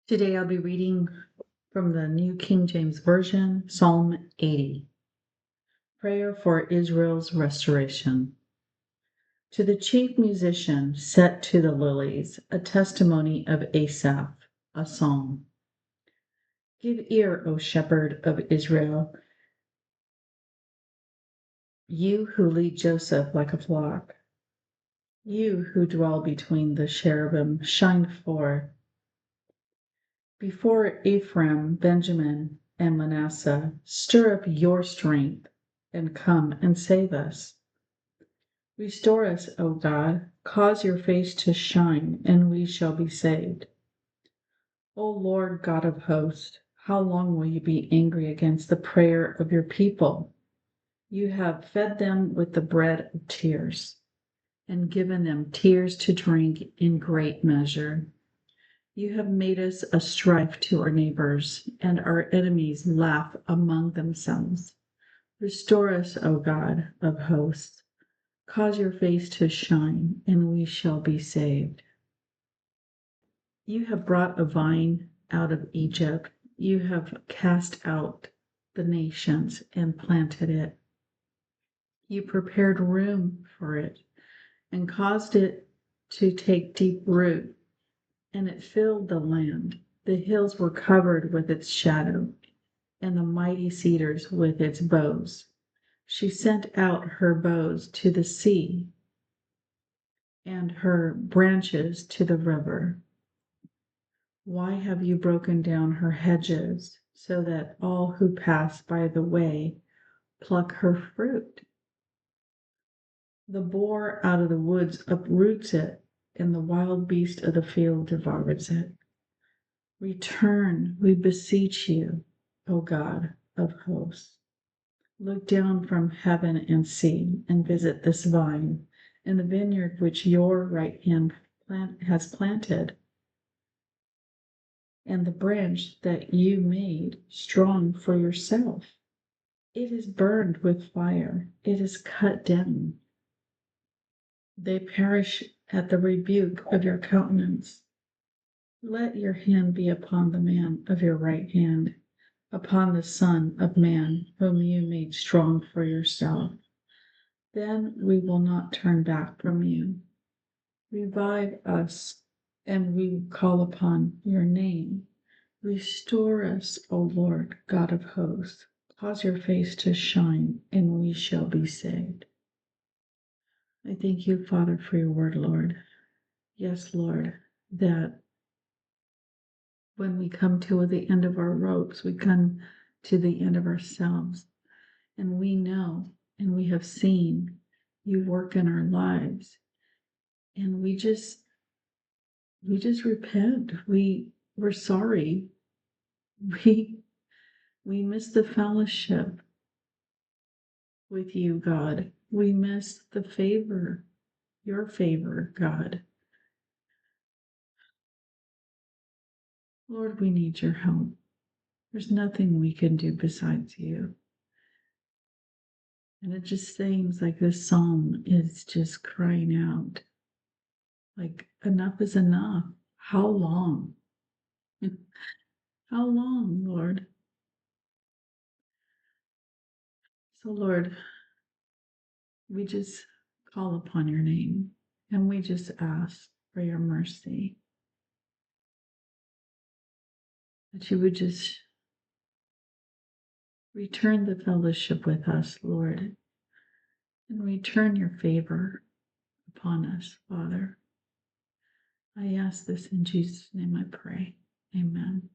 Today I'll be reading from the New King James Version, Psalm 80. Prayer for Israel's restoration. To the chief musician set to the lilies, a testimony of Asaph, a psalm. Give ear, O shepherd of Israel, you who lead Joseph like a flock. You who dwell between the cherubim, shine forth. Before Ephraim, Benjamin, and Manasseh, stir up your strength and come and save us. Restore us, O God, cause your face to shine, and we shall be saved. O Lord God of hosts, how long will you be angry against the prayer of your people? You have fed them with the bread of tears, and given them tears to drink in great measure. You have made us a strife to our neighbors, and our enemies laugh among themselves. Restore us, O God of hosts. Cause your face to shine, and we shall be saved. You have brought a vine out of Egypt. You have cast out the nations and planted it. You prepared room for it and caused it to take deep root, and it filled the land. The hills were covered with its shadow, and the mighty cedars with its boughs. She sent out her boughs to the sea, and her branches to the river. Why have you broken down her hedges, so that all who pass by the way pluck her fruit? The boar out of the woods uproots it, and the wild beast of the field devours it. Return, we beseech you, O God of hosts. Look down from heaven and see, and visit this vine, and the vineyard which your right hand has planted, and the branch that you made strong for yourself. It is burned with fire, it is cut down. They perish at the rebuke of your countenance. Let your hand be upon the man of your right hand, upon the Son of Man, whom you made strong for yourself. Then we will not turn back from you. Revive us, and we will call upon your name. Restore us, O Lord God of hosts. Cause your face to shine, and we shall be saved. I thank you, Father, for your word, Lord. Yes, Lord, that when we come to the end of our ropes, we come to the end of ourselves, and we know and we have seen you work in our lives, and we just repent. We're sorry. We miss the fellowship with you, God. We miss the favor, your favor, God. Lord, we need your help. There's nothing we can do besides you. And it just seems like this psalm is just crying out, like, enough is enough. How long? How long, Lord? So, Lord, we just call upon your name, and we just ask for your mercy, that you would just return the fellowship with us, Lord, and return your favor upon us, Father. I ask this in Jesus' name I pray. Amen.